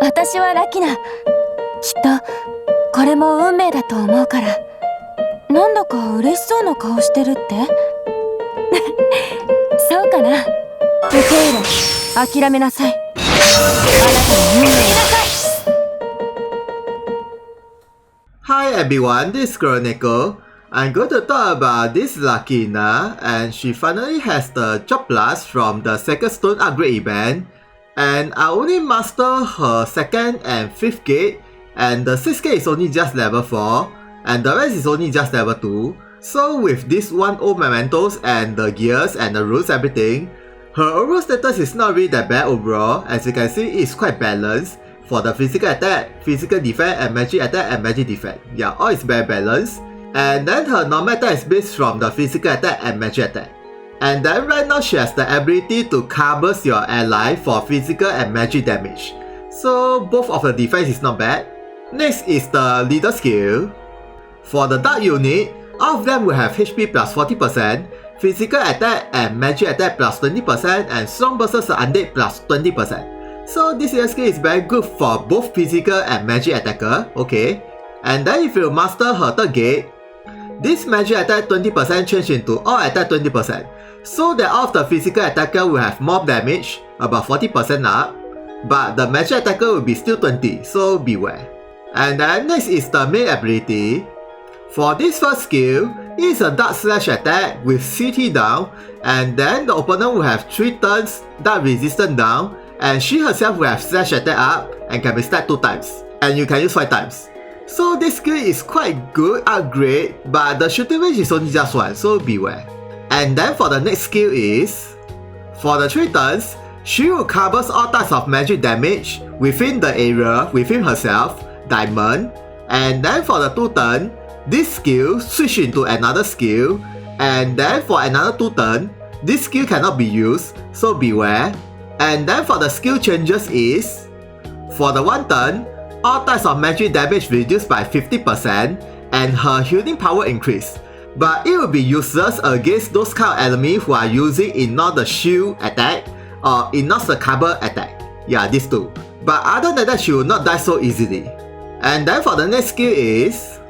私はラキナ。きっとこれも運命だと思うから。なんだか嬉しそうな顔してるってそうかな。受け入れ、諦めなさい。あなたの運命なさい。 Hi everyone, this is Chronicle. I'm going to talk about this Lakina, and she finally has the job blast from the second stone upgrade event. And I only master her 2nd and 5th gate, and the 6th gate is only just level 4, and the rest is only just level 2. So with this 1-0 Mementos and the gears and the rules everything, her overall status is not really that bad overall. As you can see, it's quite balanced for the physical attack, physical defense, and magic attack and magic defense. Yeah, all is very balanced. And then her normal attack is based from the physical attack and magic attack. And then right now she has the ability to cover your ally for physical and magic damage. So both of the defense is not bad. Next is the leader skill. For the dark unit, all of them will have HP plus 40%, physical attack and magic attack plus 20%, and strong versus the undead plus 20%. So this skill is very good for both physical and magic attacker, okay. And then if you master her 3rd gate, this magic attack 20% change into all attack 20%. So that all of the physical attacker will have more damage, about 40% up, but the magic attacker will be still 20, so beware. And then next is the main ability. For this first skill, it is a dark slash attack with CT down, and then the opponent will have 3 turns dark resistance down, and she herself will have slash attack up and can be stacked 2 times, and you can use 5 times. So this skill is quite good upgrade, but the shooting range is only just 1, so beware. And then for the next skill is, for the 3 turns, she will cover all types of magic damage within the area, within herself, diamond. And then for the 2 turn, this skill switch into another skill, and then for another 2 turn, this skill cannot be used, so beware. And then for the skill changes is, for the 1 turn, all types of magic damage reduced by 50%, and her healing power increased. But it will be useless against those kind of enemies who are using ignore the shield attack or ignore the cover attack. Yeah, these 2. But other than that, she will not die so easily. And then for the next skill is,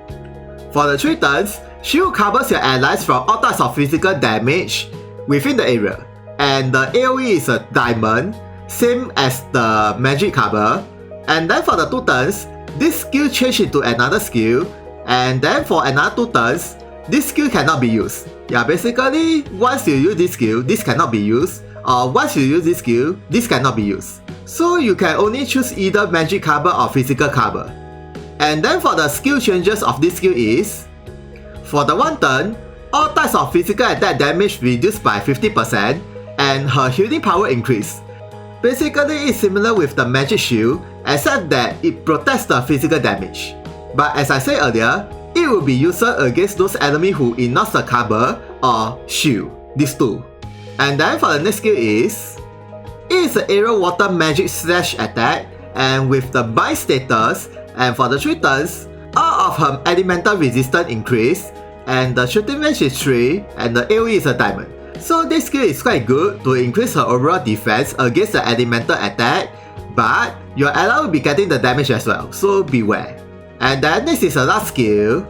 for the 3 turns, she will cover your allies from all types of physical damage within the area. And the AoE is a diamond, same as the magic cover. And then for the 2 turns, this skill change into another skill. And then for another 2 turns, this skill cannot be used. Yeah, basically, once you use this skill, this cannot be used. Or once you use this skill, this cannot be used. So you can only choose either magic cover or physical cover. And then for the skill changes of this skill is, for the 1 turn, all types of physical attack damage reduced by 50%, and her healing power increased. Basically, it's similar with the magic shield, except that it protects the physical damage. But as I said earlier, it will be useless against those enemies who ignore the cover or shield, these 2. And then for the next skill is, it is an aerial water magic slash attack, and with the bind status, and for the 3 turns, all of her elemental resistance increase, and the shooting range is 3, and the AoE is a diamond. So this skill is quite good to increase her overall defense against the elemental attack, but your ally will be getting the damage as well, so beware. And then next is the last skill.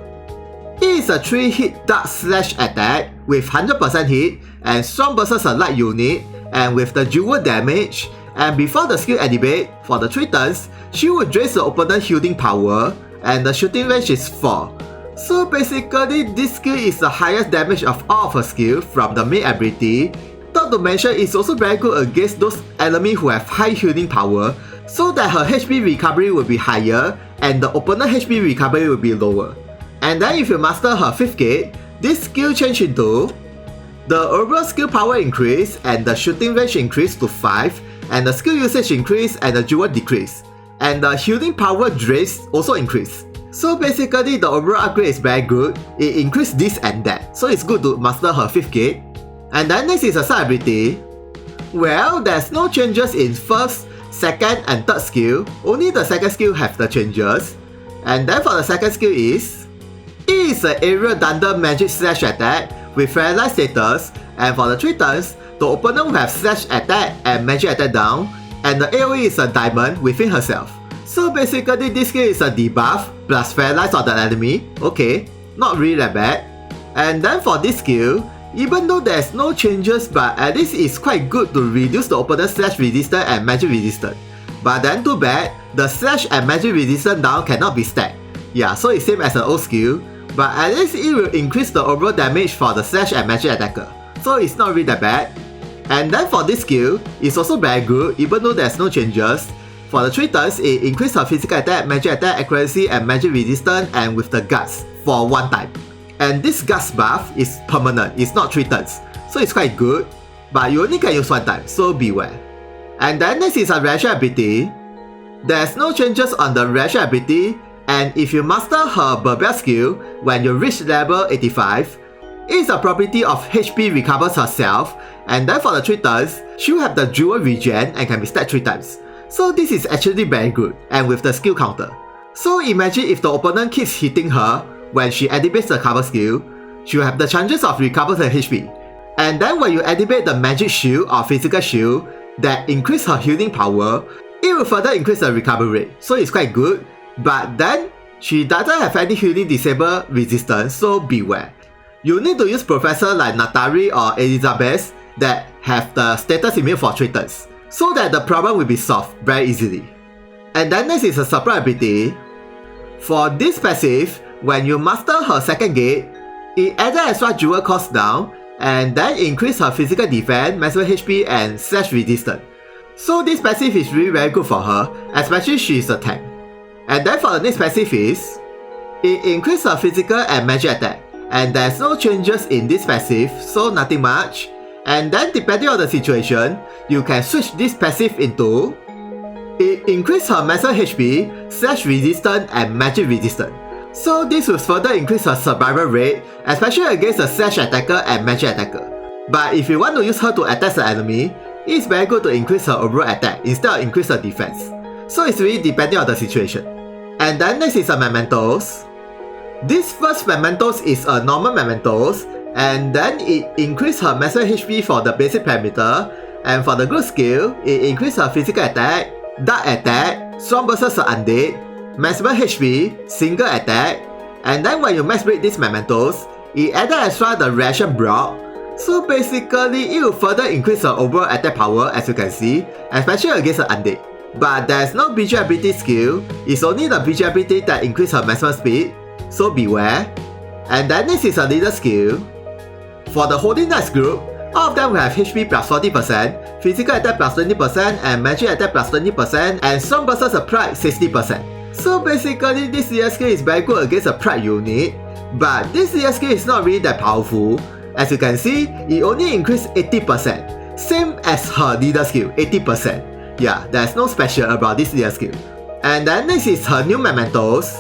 It is a 3-hit dark slash attack with 100% hit and strong versus a light unit, and with the dual damage. And before the skill activate, for the 3 turns, she will drain the opponent's healing power, and the shooting range is 4. So basically, this skill is the highest damage of all of her skills from the main ability. Not to mention, it's also very good against those enemies who have high healing power, so that her HP recovery will be higher, and the opponent HP recovery will be lower. And then if you master her 5th gate, this skill change into, the overall skill power increase, and the shooting range increase to 5, and the skill usage increase, and the dual decrease. And the healing power drains also increase. So basically, the overall upgrade is very good. It increased this and that, so it's good to master her 5th gate. And then next is a side ability. Well, there's no changes in 1st, 2nd, and 3rd skill. Only the 2nd skill have the changes. And then for the 2nd skill is, it is an aerial thunder magic slash attack with paralyzed status. And for the 3 turns, the opponent will have slash attack and magic attack down. and the AoE is a diamond within herself. So basically this skill is a debuff plus paralyze on the enemy. Okay, not really that bad. And then for this skill, even though there's no changes, but at least it's quite good to reduce the opponent's slash resistance and magic resistance. But then too bad, the slash and magic resistance down cannot be stacked. Yeah, so it's same as an old skill, but at least it will increase the overall damage for the slash and magic attacker. So it's not really that bad. And then for this skill, it's also very good even though there's no changes. For the 3 turns, it increases her physical attack, magic attack, accuracy and magic resistance and with the guts for 1 time. And this guts buff is permanent, it's not 3 turns. So it's quite good, but you only can use 1 time, so beware. And then next is a reaction ability. There's no changes on the reaction ability, and if you master her Barbell skill when you reach level 85, it is a property of HP recovers herself, and then for the 3 turns, she'll have the dual regen and can be stacked 3 times. So this is actually very good, and with the skill counter. So imagine if the opponent keeps hitting her when she activates the cover skill, she'll have the chances of recovering her HP. And then when you activate the magic shield or physical shield that increase her healing power, it will further increase the recovery rate, so it's quite good. But then, she doesn't have any healing disable resistance, so beware. You need to use Professor like Natari or Elizabeth that have the status immune for 3 turns, so that the problem will be solved very easily. And then next is a support ability. For this passive, when you master her 2nd gate, it added extra dual cost down and then increase her physical defense, maximum HP and slash resistance. So this passive is really very good for her, especially she is a tank. And then for the next passive is, it increases her physical and magic attack, and there's no changes in this passive, so nothing much. And then depending on the situation, you can switch this passive into, it increases her maximum HP, slash resistance and magic resistance. So this will further increase her survival rate, especially against the slash attacker and magic attacker. But if you want to use her to attack the enemy, it's very good to increase her overall attack instead of increase her defense. So it's really depending on the situation. And then next is a Mementos. This first Mementos is a normal Mementos, and then it increases her maximum HP for the basic parameter, and for the group skill, it increases her physical attack, dark attack, strong versus undead, maximum HP, single attack, and then when you max break this Mementos, it added extra the reaction block. So basically, it will further increase her overall attack power as you can see, especially against the undead. But there's no BG ability skill, it's only the BG ability that increases her maximum speed, so beware. And then next is a leader skill. For the Holy Knights group, all of them will have HP plus 40%, physical attack plus 20%, and magic attack plus 20%, and strong versus a pride 60%. So basically, this leader skill is very good against a pride unit, but this leader skill is not really that powerful. As you can see, it only increased 80%, same as her leader skill, 80%. Yeah, there's no special about this leader skill. And then next is her new Mementos.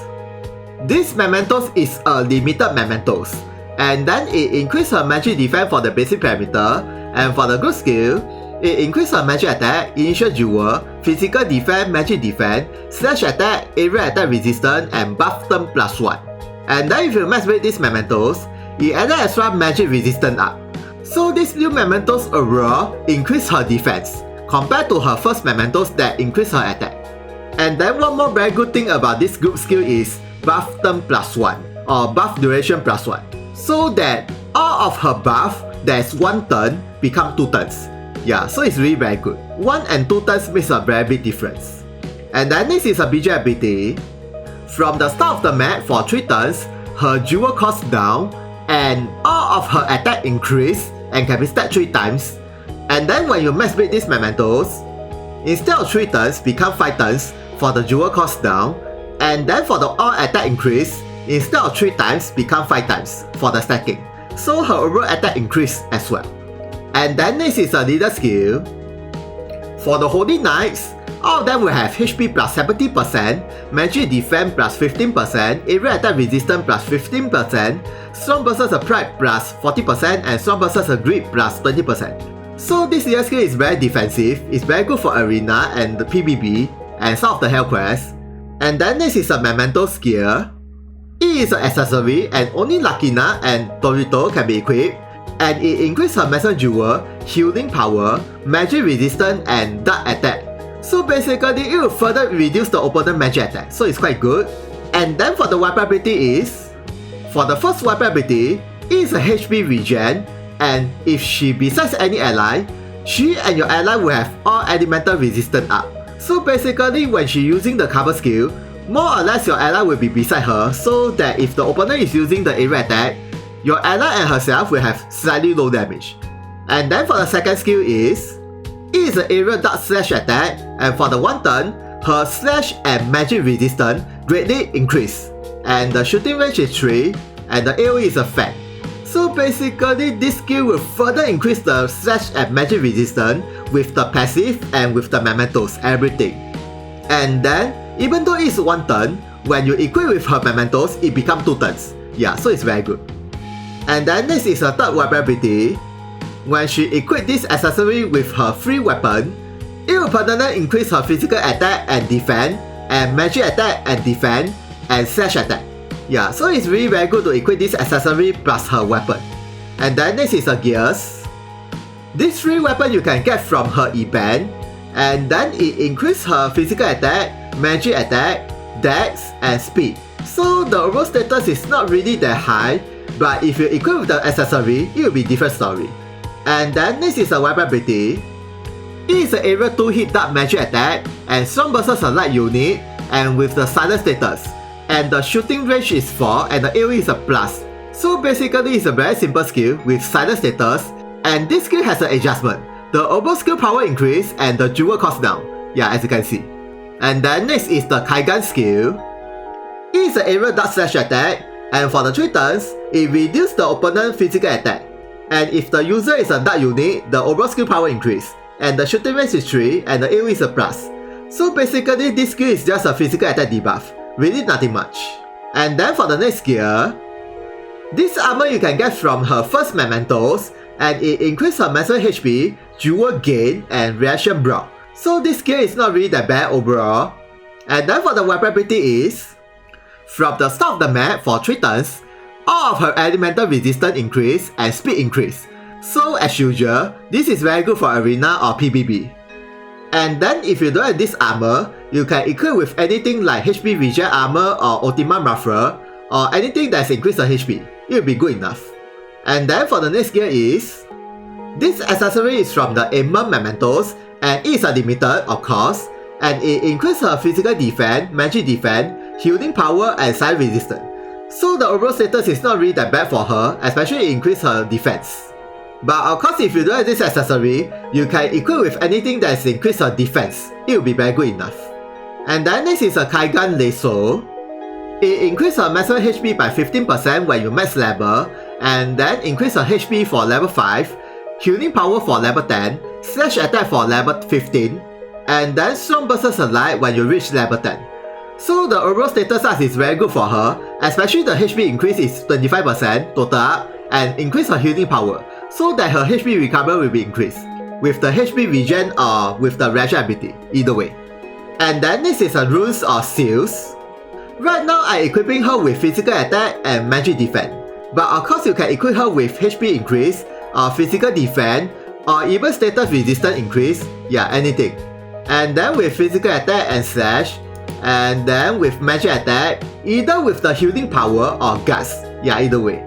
This Mementos is a limited Mementos, and then it increases her magic defense for the basic parameter, and for the group skill, it increases her magic attack, initial duel, physical defense, magic defense, slash attack, area attack resistance, and buff turn plus 1. And then if you max break this Mementos, it added extra magic resistance up. So this new Mementos overall increased her defense, compared to her first Mementos that increased her attack. And then one more very good thing about this group skill is buff turn plus 1, or buff duration plus 1. So that all of her buff that's 1 turn become 2 turns. Yeah, so it's really very good. 1 and 2 turns makes a very big difference. And then next is a BG ability. From the start of the map for 3 turns, her dual cost down, and all of her attack increase and can be stacked 3 times. And then when you max break these Mementos, instead of 3 turns become 5 turns for the dual cost down, and then for the all attack increase, instead of 3 times become 5 times for the stacking. So her overall attack increase as well. And then next is a leader skill. For the Holy Knights, all of them will have HP plus 70%, magic defense plus 15%, area attack resistance plus 15%, strong versus a pride plus 40%, and strong versus a grip plus 20%. So this leader skill is very defensive, it's very good for arena and the PvP and some of the hell quests. And then next is a Memento skill. It is an accessory and only Lakina and Torito can be equipped, and it increases her maximum duel, healing power, magic resistance, and dark attack. So basically it will further reduce the opponent magic attack, so it's quite good. And then for the weapon ability is, for the first weapon ability, it is a HP regen, and if she besides any ally, she and your ally will have all elemental resistance up. So basically when she using the cover skill, more or less your ally will be beside her, so that if the opponent is using the area attack, your ally and herself will have slightly low damage. And then for the second skill is, it is an area dart slash attack, and for the one turn, her slash and magic resistance greatly increase. And the shooting range is 3, and the AoE is a fan. So basically this skill will further increase the slash and magic resistance with the passive and with the Mementos, everything. And then, even though it's one turn, when you equip with her Mementos, it becomes 2 turns. Yeah, so it's very good. And then next is her third weapon ability. When she equips this accessory with her free weapon, it will permanently increase her physical attack and defense, and magic attack and defense, and slash attack. Yeah, so it's really very good to equip this accessory plus her weapon. And then next is her gears. This free weapon you can get from her event, and then it increases her physical attack, magic attack, dex, and speed. So the overall status is not really that high, but if you equip with the accessory, it will be different story. And then next is a weapon ability. It is an area 2 hit dark magic attack and strong versus a light unit, and with the silent status. And the shooting range is 4 and the AoE is a plus. So basically it's a very simple skill with silent status, and this skill has an adjustment. The overall skill power increase and the jewel cost down. Yeah, as you can see. And then next is the Kaigan skill. It is an area dark slash attack, and for the 3 turns, it reduces the opponent's physical attack. And if the user is a dark unit, the overall skill power increase. And the shooting range is 3 and the AoE is a plus. So basically this skill is just a physical attack debuff. Really nothing much. And then for the next skill, this armor you can get from her first Mementos, and it increases her maximum HP, jewel gain, and reaction block. So this skill is not really that bad overall. And then for the weapon ability is, from the start of the map for 3 turns, all of her elemental resistance increase and speed increase. So as usual, this is very good for arena or PvP. And then if you don't have this armor, you can equip with anything like HP regen armor or Ultima Muffler, or anything that's increased her HP. It will be good enough. And then for the next gear is, this accessory is from the Aimment Mementos, and it is unlimited of course, and it increases her physical defense, magic defense, healing power, and side resistance. So the overall status is not really that bad for her, especially it increases her defense. But of course if you don't have this accessory, you can equip with anything that has increased her defense. It will be very good enough. And then next is a Kaigan Lasso. It increases her maximum HP by 15% when you max level, and then increase her HP for level 5, healing power for level 10, slash attack for level 15, and then strong versus a light when you reach level 10. So the overall status up is very good for her, especially the HP increase is 25% total up, and increase her healing power, so that her HP recovery will be increased, with the HP regen or with the reaction ability, either way. And then next is a runes or seals. Right now I'm equipping her with physical attack and magic defense, but of course you can equip her with HP increase, or physical defense, or even status resistance increase, yeah, anything. And then with physical attack and slash, and then with magic attack, either with the healing power or guts, yeah, either way.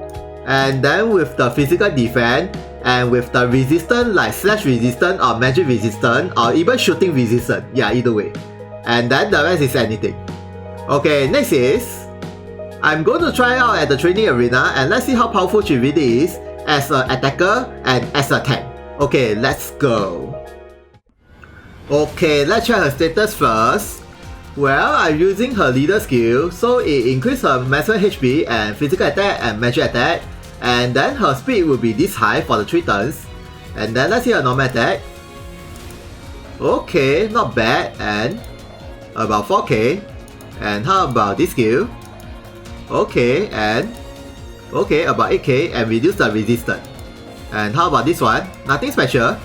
And then with the physical defense, and with the resistance like slash resistance or magic resistance, or even shooting resistance, yeah, either way. And then the rest is anything. Okay, next is, I'm going to try out at the training arena, and let's see how powerful she really is as an attacker and as a tank. Okay, let's go. Okay, let's check her status first. Well, I'm using her leader skill, so it increases her maximum HP and physical attack and magic attack, and then her speed will be this high for the 3 turns. And then let's see her normal attack. Okay, not bad, and about 4k. And how about this skill? Okay, and okay, about 8k and reduce the resistance. And how about this one? Nothing special.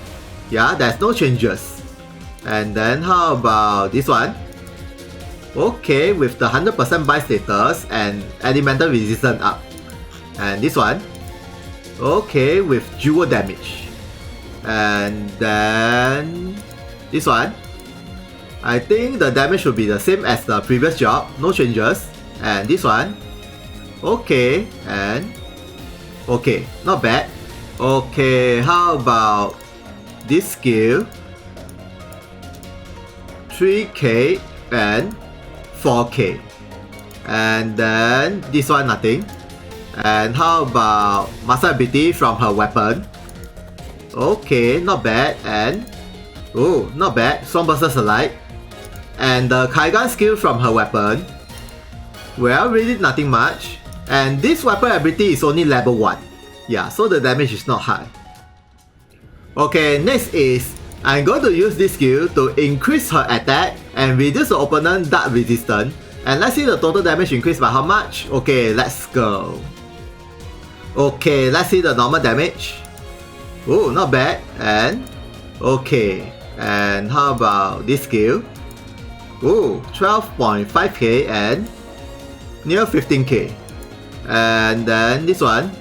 Yeah, there's no changes. And then how about this one? Okay, with the 100% buy status and elemental resistance up. And this one? Okay, with jewel damage. And then this one? I think the damage should be the same as the previous job, no changes. And this one. Okay, and okay, not bad. Okay, how about this skill? 3k and 4k. And then this one nothing. And how about master ability from her weapon? Okay, not bad. And oh, not bad. Strong bursters alike. And the Kaigan skill from her weapon. Well, really nothing much. And this weapon ability is only level 1. Yeah, so the damage is not high. Okay, next is I'm going to use this skill to increase her attack and reduce the opponent's dark resistance. And let's see the total damage increased by how much. Okay, let's go. Okay, let's see the normal damage. Oh, not bad. And okay, and how about this skill? Oh, 12.5k and near 15k. And then this one.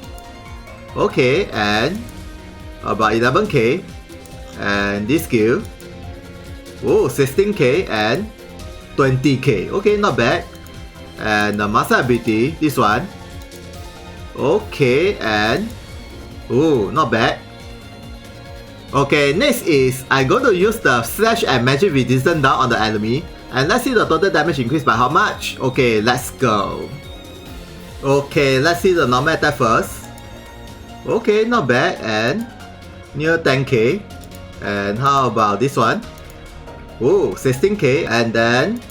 Okay, and about 11k. And this skill. Oh, 16k and 20k. Okay, not bad. And the master ability, this one. Okay, and oh, not bad. Okay, next is I'm going to use the slash and magic resistance down on the enemy. And let's see the total damage increased by how much. Okay, let's go. Okay, let's see the normal attack first. Okay, not bad. And near 10k. And how about this one? Oh, 16k. And then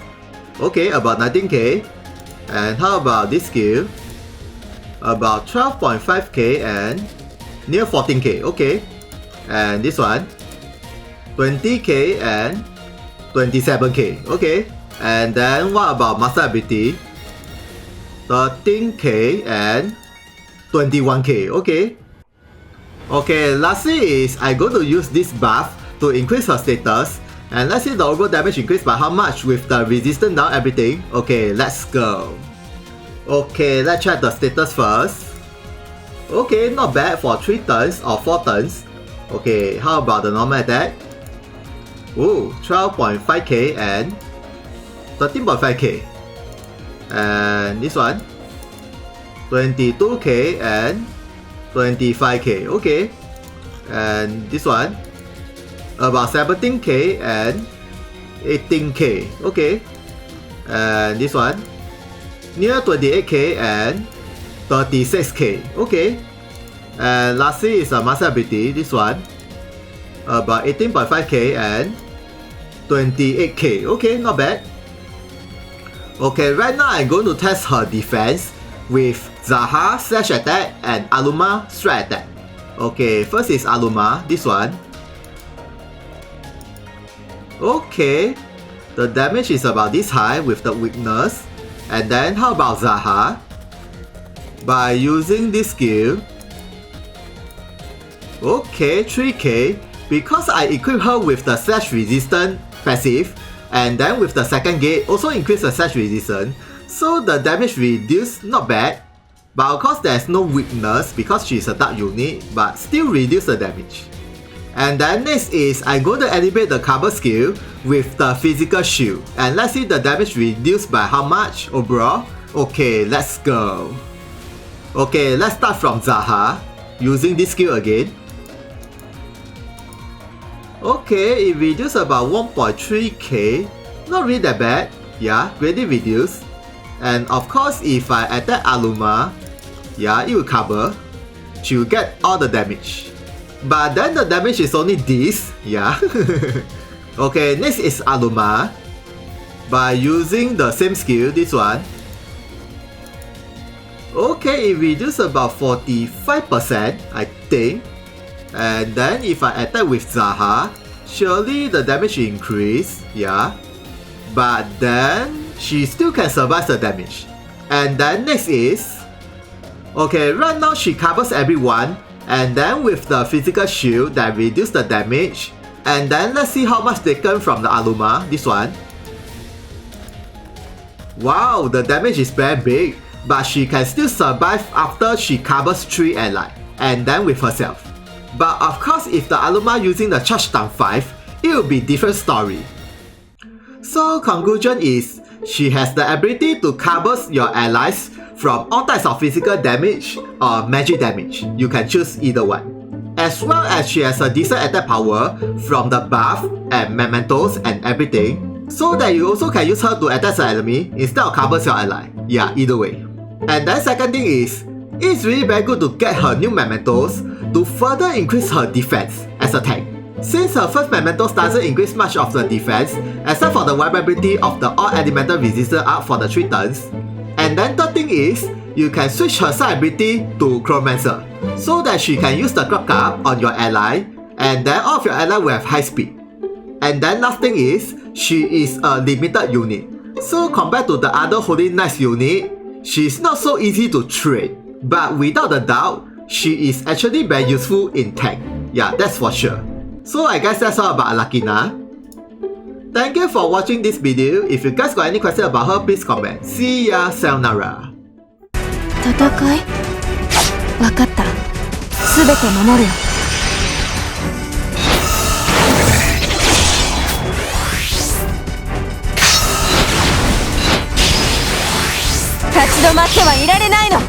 okay, about 19k. And how about this skill? About 12.5k and near 14k. Okay. And this one 20k and 27k. Okay. And then what about master ability? 13k and 21k. Okay. Okay, lastly is I'm going to use this buff to increase her status. And let's see the overall damage increased by how much with the resistance down everything. Okay, let's go. Okay, let's check the status first. Okay, not bad for 3 turns or 4 turns. Okay, how about the normal attack? Ooh, 12.5k and 13.5k. And this one 22k and 25k. Okay. And this one about 17k and 18k. Okay. And this one near 28k and 36k. Okay. And lastly is a master ability. This one about 18.5k and 28k. Okay, not bad. Okay, right now I'm going to test her defense with Zaha slash attack and Aluma strike attack. Okay, first is Aluma, this one. Okay, the damage is about this high with the weakness. And then how about Zaha? By using this skill. Okay, 3k. Because I equip her with the slash resistance passive. And then with the second gate also increase the slash resistance. So the damage reduced, not bad. But of course there's no weakness because she's a dark unit. But still reduce the damage. And then next is I'm going to activate the cover skill with the physical shield. And let's see the damage reduced by how much overall. Okay, let's go. Okay, let's start from Zaha. Using this skill again. Okay, it reduced about 1.3k. Not really that bad. Yeah, greatly reduced. And of course, if I attack Aluma, yeah, it will cover. She will get all the damage. But then the damage is only this. Yeah. Okay, next is Aluma. By using the same skill, this one. Okay, it reduced about 45%, I think. And then if I attack with Zaha, surely the damage increase, yeah. But then she still can survive the damage. And then next is, okay, right now she covers everyone. And then with the physical shield that reduce the damage. And then let's see how much taken from the Aluma, this one. Wow, the damage is very big. But she can still survive after she covers 3 allies. And then with herself. But of course, if the Aluma using the charge down 5, it will be different story. So conclusion is, she has the ability to cover your allies from all types of physical damage or magic damage. You can choose either one. As well as she has a decent attack power from the buff and Mementos and everything, so that you also can use her to attack the enemy instead of covers your ally. Yeah, either way. And then second thing is, it's really very good to get her new Mementos to further increase her defense as a tank. Since her first Mementos doesn't increase much of the defense, except for the vulnerability of the all elemental resistance up for the 3 turns. And then third thing is, you can switch her side ability to Chromancer, so that she can use the clock up on your ally, and then all of your ally will have high speed. And then last thing is, she is a limited unit. So compared to the other Holy Knights unit, she is not so easy to trade. But without a doubt, she is actually very useful in tank. Yeah, that's for sure. So I guess that's all about Lakina. Thank you for watching this video. If you guys got any questions about her, please comment. See ya, sayonara. 戦い？わかった。すべて守るよ。立ち止まってはいられないの。こ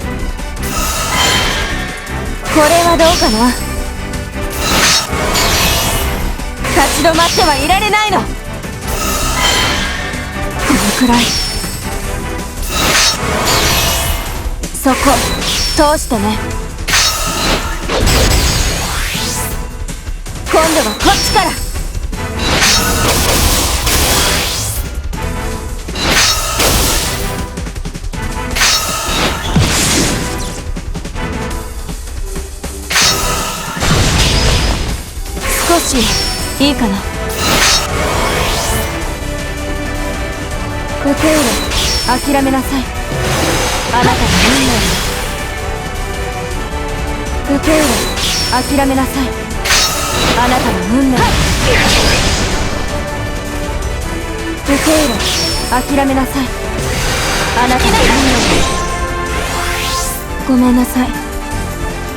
れはどうかな。立ち止まってはいられないの。このくらい。そこ通してね。今度はこっちから。少しいいかな。受け入れ、諦めなさい。あなたの運命を。受け入れ、諦めなさい。あなたの運命を。受け入れ、諦めなさい。あなたの運命を。ごめんなさい。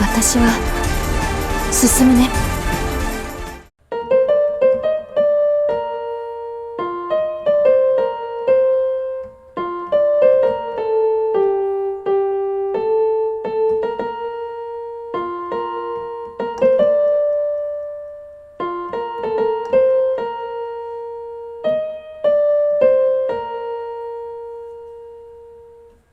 私は進むね。